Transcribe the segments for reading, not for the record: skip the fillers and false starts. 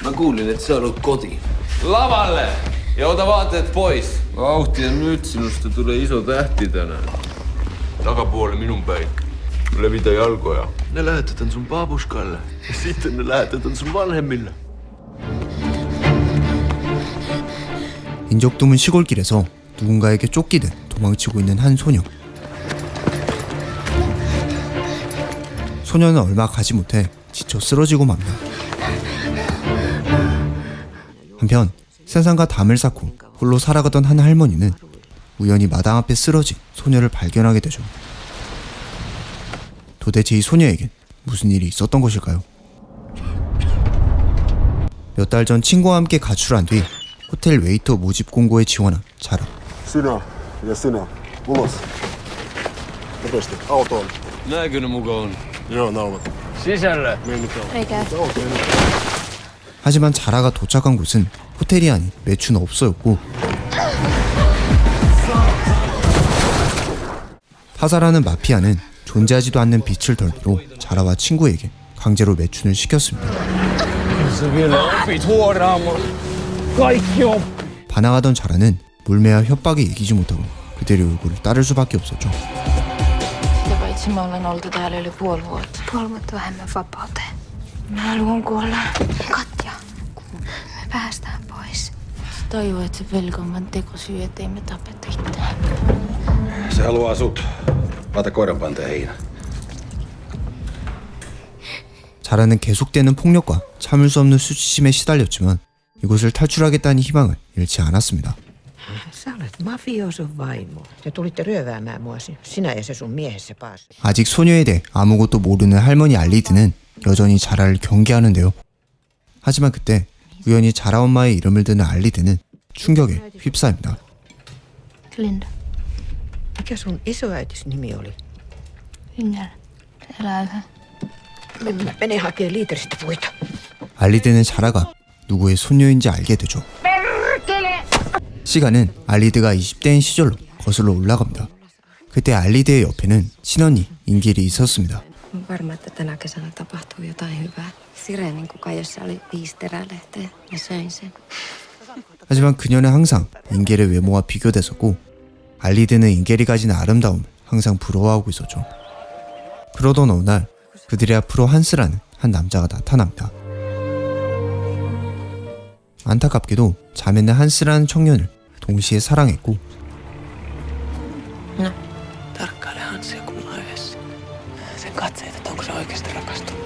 Mä kuulin, että sä olet kotiin. Lavalle! Ja ota vaatteet pois. Vauhtia nyt, sinusta tulee iso tähti tänään. Takapuoli minun päin. Levitä jalkoja. Ne lähetetään sun babuskalle. Ja sitten ne lähetetään sun vanhemmille. 인적 드문 시골길에서 누군가에게 쫓기듯 도망치고 있는 한 소녀. 소녀는 얼마 가지 못해 지쳐 쓰러지고 맙니다. 한편 세상과 담을 쌓고 홀로 살아가던 한 할머니는 우연히 마당 앞에 쓰러진 소녀를 발견하게 되죠. 도대체 이 소녀에겐 무슨 일이 있었던 것일까요? 몇 달 전 친구와 함께 가출한 뒤 호텔 웨이터 모집 공고에 지원한 자라. Sinä ja sinä. Ulos. Nopeasti. Autoon. Näinkö ne mukaan? Joo, naulat. Sisälle. Eikä. 하지만 자라가 도착한 곳은 호텔이 아닌 매춘업소였고 타사라는 마피아는 존재하지도 않는 빛을 덜미로 자라와 친구에게 강제로 매춘을 시켰습니다. 반항하던 자라는 물매와 협박에 이기지 못하고 그들의 요구를 따를 수밖에 없었죠. Ja paitsi me ollaan oltu täällä yli puoli vuotta. Puoli vuotta vähemmän vapauteen. Mä haluan kuolla. Katja, me päästään pois. Tajua, että se velkomman tekosyy, ettei me tapeta itseään. Se haluaa sut. Laita koiranpanteen Hiina. 자라는 계속되는 폭력과 참을 수 없는 수치심에 시달렸지만 이곳을 탈출하겠다는 희망을 잃지 않았습니다. Sä olet mafioson vaimo. Te tulitte ryöväämään mua. Sinä ja se sun miehessä pääsi. 아직 소녀에 대해 아무것도 모르는 할머니 알리드는 여전히 자라를 경계하는데요. 하지만 그때 우연히 자라 엄마의 이름을 듣는 알리드는 충격에 휩싸입니다. Linda. Mikä sun isoäitis nimi oli? Inger. Elää yhä. Mene hakee liiteristä puita. 알리드는 자라가 누구의 손녀인지 알게 되죠. 시간은 알리드가 20대인 시절로 거슬러 올라갑니다. 그때 알리드의 옆에는 친언니 인길이 있었습니다. On varma, että tänä kesänä tapahtuu jotain hyvää. Sireenin kukajossa oli 5 terälehteä ja söin sen. 하지만 그녀는 항상 인겔의 외모와 비교됐었고 알리드는 인겔이 가진 아름다움을 항상 부러워하고 있었죠. 그러던 어느 날 그들의 앞으로 한스라는 한 남자가 나타납니다. 안타깝게도 자매는 한스라는 청년을 동시에 사랑했고 No, tarkkaile Hansia, kun ollaan yhdessä. Sen katseet, että onko se oikeasti rakastunut.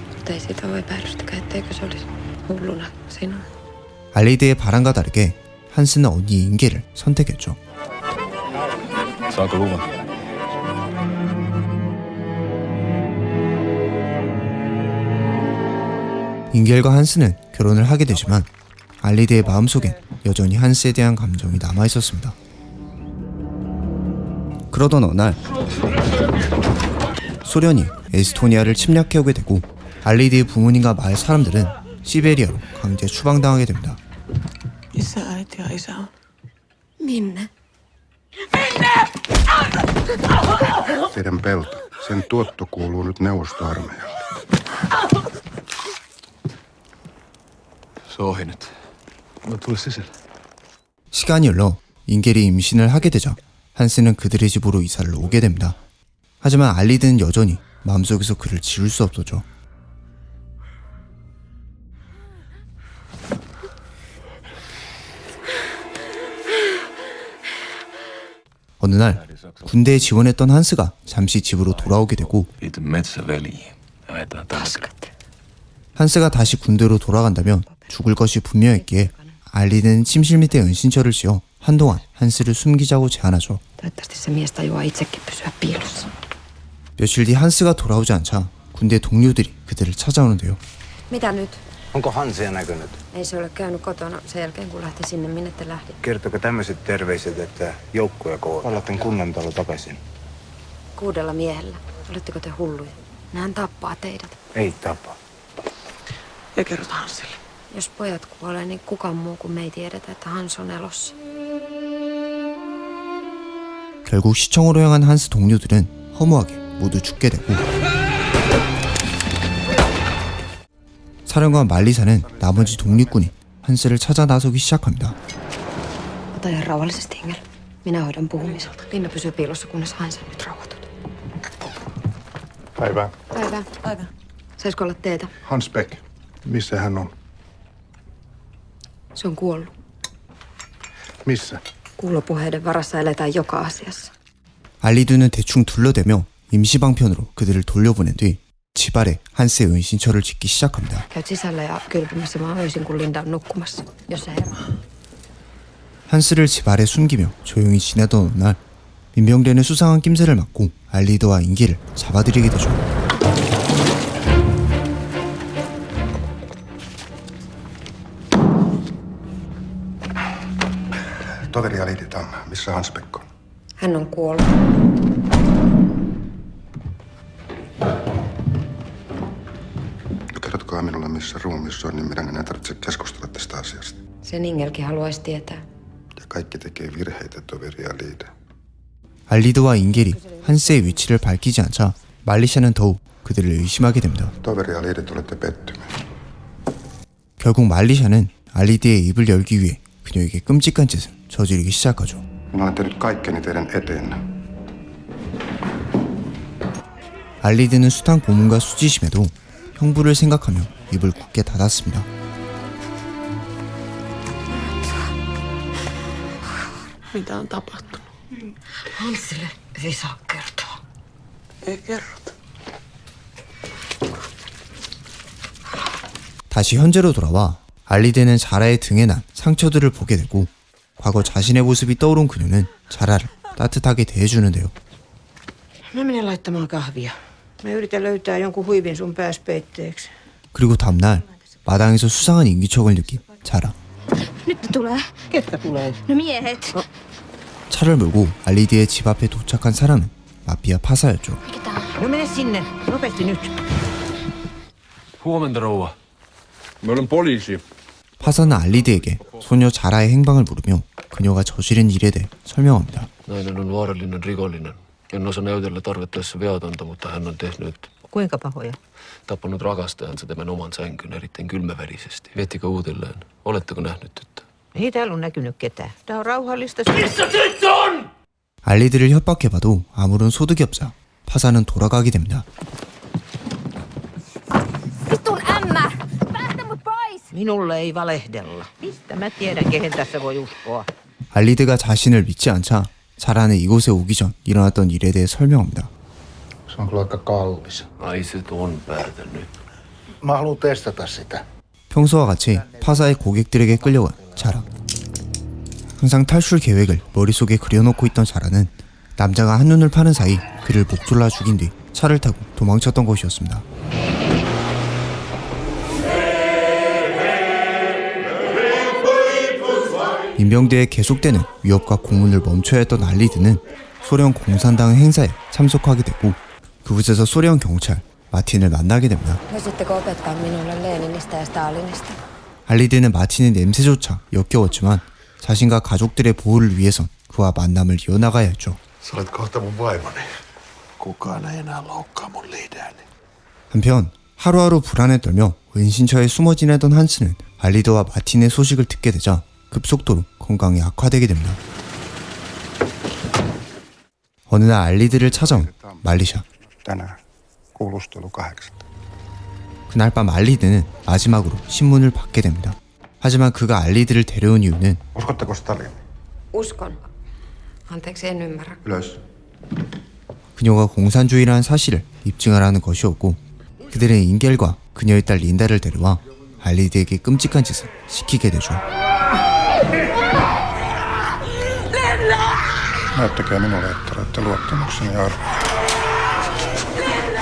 Mutta ei siitä voi päädystäkään, etteikö se olisi hulluna sinun. 알리드의 바람과 다르게 한스는 언니 인겔을 선택했죠. Saako luvan? 인겔과 한스는 결혼을 하게 되지만 알리드의 마음속엔 여전히 한스에 대한 감정이 남아있었습니다. 그러던 어느 날 소련이 에스토니아를 침략해오게 되고 알리드의 부모님과 마을 사람들은 시베리아로 강제 추방당하게 됩니다. Missä äiti ja isä on? Minne? Teidän pelto. Sen tuotto kuuluu nyt neuvostoarmeijalle. Se ohi nyt. No tule sisälle. 시간이 흘러 인겔이 임신을 하게 되자 한스는 그들의 집으로 이사를 오게 됩니다. 하지만 알리드는 여전히 마음속에서 그를 지울 수 없었죠. 어느 날 군대에 지원했던 한스가 잠시 집으로 돌아오게 되고 Liity metsäveliin. Ajetaan tällä. 한스가 다시 군대로 돌아간다면 죽을 것이 분명했기에 알리드는 침실 밑에 은신처를 지어 한동안 한스를 숨기자고 제안하죠. Toivottavasti se mies tajuaa itsekin pysyä piilossa. 며칠 뒤 한스가 돌아오지 않자 군대 동료들이 그들을 찾아오는데요. Mitä nyt? Onko Hansia näkynyt? Ei se ole käynyt kotona sen jälkeen, kun lähti sinne, minne te lähdit. Kertoiko tämmöiset terveiset, että joukkoja kootaan? Palatten kunnantalo takaisin. 6 miehellä. Oletteko te hulluja? Nehän tappaa teidät. Ei tapa. Ja kerrot Hansille. Jos pojat kuolee, niin kukaan muu kuin me ei tiedetä, että Hans on elossa. 결국 시청으로 향한 한스 동료들은 허무하게 모두 죽게 되고 사령관 말리사는 나머지 독립군인 한스를 찾아 나서기 시작합니다. Ota ihan rauhallisesti, Inger. Minä hoidan puhumiselta. Linna pysyy piilossa, kunnes Hansa nyt rauhoitut. Päivää. Päivää. Saisiko olla teetä? Hans Beck. Missä hän on? Se on kuollut. Missä? Kuulopuheiden varassa eletään joka asiassa. 알리드는 대충 둘러대며 임시방편으로 그들을 돌려보낸 뒤 집 아래 한스의 은신처를 짓기 시작합니다. Käyt sisällä ja kylpymässä maan öisin, kun Linda on nukkumassa, jos se herää. 한스를 집 아래 숨기며 조용히 지내던 어느 날 민병대는 수상한 낌새를 맡고 알리드와 인기를 잡아들이게 되죠. Toveri Alidi Tam. Missä Hans Beck on? Hän on kuollut. Kerrotkaa minulle, missä ruumis on, niin meidän enää tarvitse keskustella tästä asiasta. Sen Ingelkin haluaisi tietää. Ja kaikki tekee virheitä, toveri Alidi. 알리드와 인겔이 한스의 위치를 밝히지 않자 말리샤는 더욱 그들을 의심하게 됩니다. Toveri Alidi, olette pettymys. 결국 말리샤는 알리드의 입을 열기 위해 그녀에게 끔찍한 짓을 저지르기 시작하죠. Minä olen tehnyt kaikkeni teidän eteenne. 알리드는 숱한 고문과 수치심에도 형부를 생각하며 입을 굳게 닫았습니다. Mitä on tapahtunut? Hansille ei saa kertoa. Ei kerrota. 다시 현재로 돌아와 알리드는 자라의 등에 난 상처들을 보게 되고 과거 자신의 모습이 떠오른 그녀는 자라를 따뜻하게 대해주는데요. Mä menen laittamaan kahvia. Mä yritän löytää jonkun huivin sun pääspeitteeksi. 그리고 다음날 마당에서 수상한 인기척을 느낀 자라. Nyt ne tulee. Ketkä tulee? No miehet. 차를 몰고 알리드의 집 앞에 도착한 사람은 마피아 파사였죠. Mikä tää on? No mene sinne. Nopeasti nyt. Huomenta, rouva. Mä olen poliisi. 파사는 알리드에게 소녀 자라의 행방을 물으며 그녀가 저지른 일에 대해 설명합니다. Nainen on vaarallinen rikollinen. En osaa näytellä tarvittaessa viatonta, mutta hän on tehnyt Kuinka pahoja? tappanut rakastajansa tämän oman sänkyn erittäin kylmäverisesti. Miettikö uudelleen? Oletteko nähnyt tyttö? Ei täällä ole näkynyt ketään. Tää on rauhallista. 알리드를 협박해봐도 아무런 소득이 없자 파사는 돌아가게 됩니다. Vitun ämmä! Päästä mut pois! Minulle ei valehdella. Mistä mä tiedän, kehen tässä voi uskoa? 알리드가 자신을 믿지 않자 자라는 이곳에 오기 전 일어났던 일에 대해 설명합니다. Se on kyllä aika kallis. Ai se on päätänyt. Mä haluan testata sitä. 평소와 같이 파사의 고객들에게 끌려간 자라. 항상 탈출 계획을 머릿속에 그려놓고 있던 자라는 남자가 한눈을 파는 사이 그를 목졸라 죽인 뒤 차를 타고 도망쳤던 것이었습니다. 민병대에 계속되는 위협과 고문을 멈춰야 했던 알리드는 소련 공산당 행사에 참석하게 되고 그곳에서 소련 경찰 마틴을 만나게 됩니다. Voisitteko opettaa minulle Leninistä ja Stalinista? 알리드는 마틴의 냄새조차 역겨웠지만 자신과 가족들의 보호를 위해선 그와 만남을 이어나가야 했죠. Sä olet kohta mun vaimoni. Kukaan ei enää loukkaa mun liideäni. 한편 하루하루 불안에 떨며 은신처에 숨어 지내던 한스는 알리드와 마틴의 소식을 듣게 되자 급속도로 건강이 악화되게 됩니다. 어느 날 알리드를 찾아온 말리샤. Tänään kuulustelu 8. 그날 밤 알리드는 마지막으로 신문을 받게 됩니다. 하지만 그가 알리드를 데려온 이유는 Uskotteko Stalin? Uskon. Anteeksi, en ymmärrä. Ylös. 그녀가 공산주의라는 사실을 입증하라는 것이었고 그들은 인겔과 그녀의 딸 린다를 데려와 알리드에게 끔찍한 짓을 시키게 되죠. Näyttäkää minulle, että olette luottamukseni arvoinen.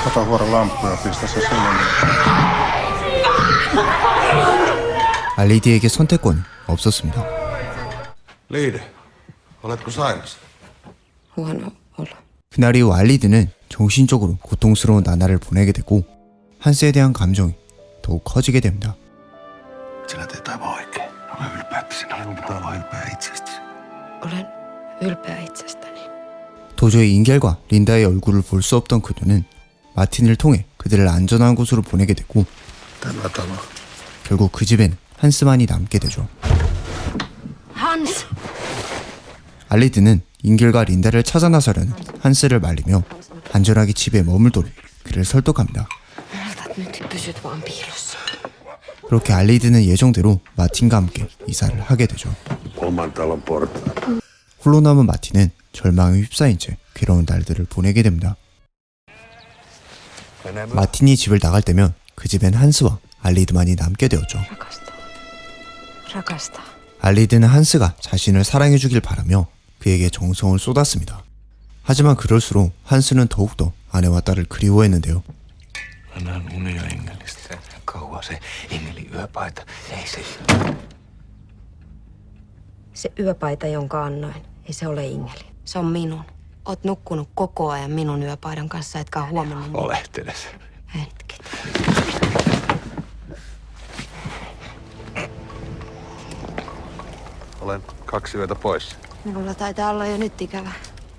Ota huora lamppu ja pistä se sinne. 알리드에게 선택권이 없었습니다. Liide, oletko sairas? Huono olo. 그날 이후 알리드는 정신적으로 고통스러운 나날을 보내게 되고 한스에 대한 감정이 더욱 커지게 됩니다. Sinä teet aivan oikein. Ole ylpeä, että sinä sinun pitää olla ylpeä itsestäsi. Olen ylpeä itsestäni. 도저히 인겔과 린다의 얼굴을 볼 수 없던 그녀는 마틴을 통해 그들을 안전한 곳으로 보내게 되고 Tämä talo 결국 그 집에는 한스만이 남게 되죠. Hans! 알리드는 잉겔과 린다를 찾아 나서려는 한스를 말리며 안전하게 집에 머물도록 그를 설득합니다. Maltat nyt pysyt vaan piilossa. 그렇게 알리드는 예정대로 마틴과 함께 이사를 하게 되죠. Oman talon portaat. 홀로 남은 마틴은 절망에 휩싸인 채 괴로운 날들을 보내게 됩니다. 마틴이 집을 나갈 때면 그 집엔 한스와 알리드만이 남게 되었죠. Rakasta. Rakasta. 알리드는 한스가 자신을 사랑해주길 바라며 그에게 정성을 쏟았습니다. 하지만 그럴수록 한스는 더욱더 아내와 딸을 그리워했는데요. Annan unia Engelistä. Kauan se Engelin yöpaita seisee. Se yöpaita, jonka annoin, ei se ole Ingeli. Se on minun. Oot nukkunut koko ajan minun yöpaidan kanssa, etkä ole huomannut mua. Olehteles. Hetki. Olen 2 yötä pois. Minulla taitaa olla jo nyt ikävä.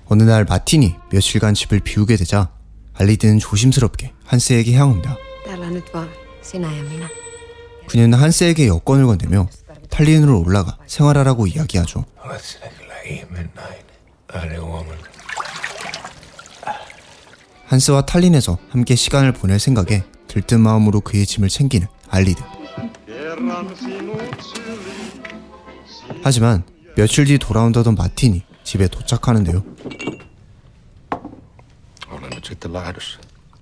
어느 날 마틴이 며칠간 집을 비우게 되자 알리드는 조심스럽게 한스에게 향합니다. Täällä nyt vaan sinä ja minä. 그녀는 한스에게 여권을 건네며 탈린으로 올라가 생활하라고 이야기하죠. Olet sinä kyllä ihme nainen. Lähde huomenna. 한스와 탈린에서 함께 시간을 보낼 생각에 들뜬 마음으로 그의 짐을 챙기는 알리드. 하지만 며칠 뒤 돌아온다던 마틴이 집에 도착하는데요. Olen nyt sitten lähdössä.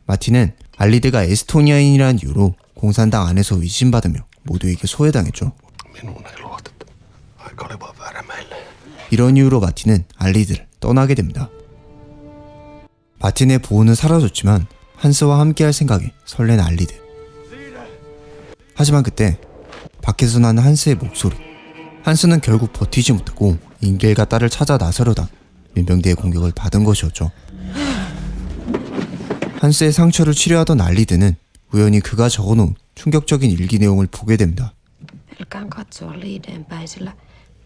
마틴은 알리드가 에스토니아인이라는 이유로 공산당 안에서 의심받으며 모두에게 소외당했죠. Minuun ei luoteta. Aika oli vaan väärä meille. 이런 이유로 마틴은 알리드를 떠나게 됩니다. 마틴의 보호는 사라졌지만 한스와 함께할 생각에 설렌 알리드. 하지만 그때 밖에서 나는 한스의 목소리. 한스는 결국 버티지 못하고 잉겔과 딸을 찾아 나서려다 민병대의 공격을 받은 것이었죠. 한스의 상처를 치료하던 알리드는 우연히 그가 적어놓은 충격적인 일기 내용을 보게 됩니다. Pelkään katsoa liideen päin, sillä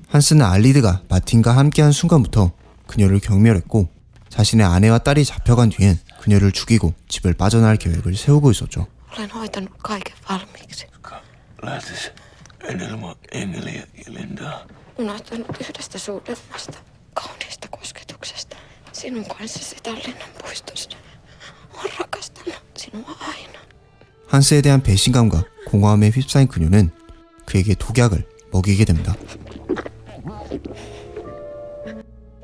한스는 알리드가 마틴과 함께한 순간부터 그녀를 경멸했고 자신의 아내와 딸이 잡혀간 뒤엔 그녀를 죽이고 집을 빠져나갈 계획을 세우고 있었죠. olen hoitanut kaiken valmiiksi. Lähtis en ilman Engeliä ja Lindaa. Unohtanut yhdestä suudelmasta, kauniista kosketuksesta, sinun kanssasi Tallinnan puistossa. Olen rakastanut sinua aina. 한스에 대한 배신감과 공허함에 휩싸인 그녀는 그에게 독약을 먹이게 됩니다.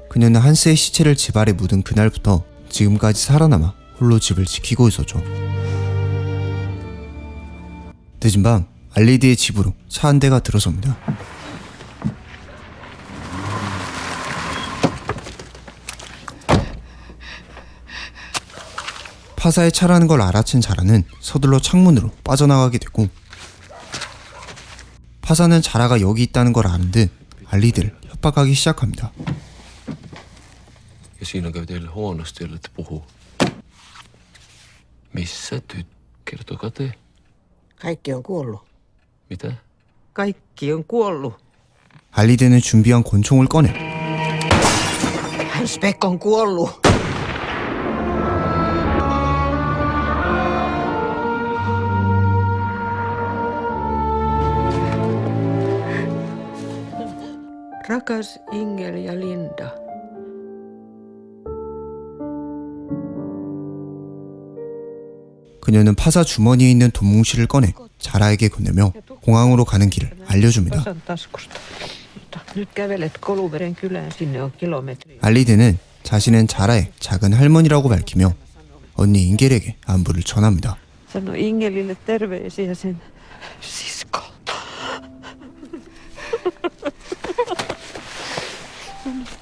그녀는 한스의 시체를 집 아래 묻은 그날부터 지금까지 살아남아 홀로 집을 지키고 있었죠. 늦은 밤 알리드의 집으로 차 한 대가 들어섭니다. 파사의 차라는 걸 알아챈 자라는 서둘러 창문으로 빠져나가게 되고 파사는 자라가 여기 있다는 걸 아는 듯 알리드를 협박하기 시작합니다. Ja siinä käy teille huonosti, ellette puhu. Missä kertokaa te. Kaikki on kuollut. Mitä? Kaikki on kuollut. 알리드는 준비한 권총을 꺼내 Hans Beck on kuollut. Rakas Ingel ja Linda. 그녀는 파사 주머니에 있는 돈 뭉치를 꺼내 자라에게 건네며 공항으로 가는 길을 알려줍니다. Pasan taskusta. Mutta nyt kävelet Koluveren kylään, sinne on kilometri. 알리드는 자신은 자라의 작은 할머니라고 밝히며 언니 잉겔에게 안부를 전합니다. Sano Ingelille terveisiä sen siskolta.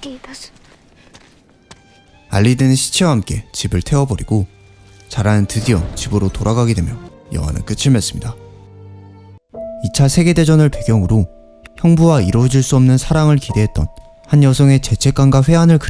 Kiitos. 알리드는 시체와 함께 집을 태워버리고 자라는 드디어 집으로 돌아가게 되며 영화는 끝을 맺습니다. 2차 세계대전을 배경으로 형부와 이루어질 수 없는 사랑을 기대했던 한 여성의 죄책감과 회한을 그려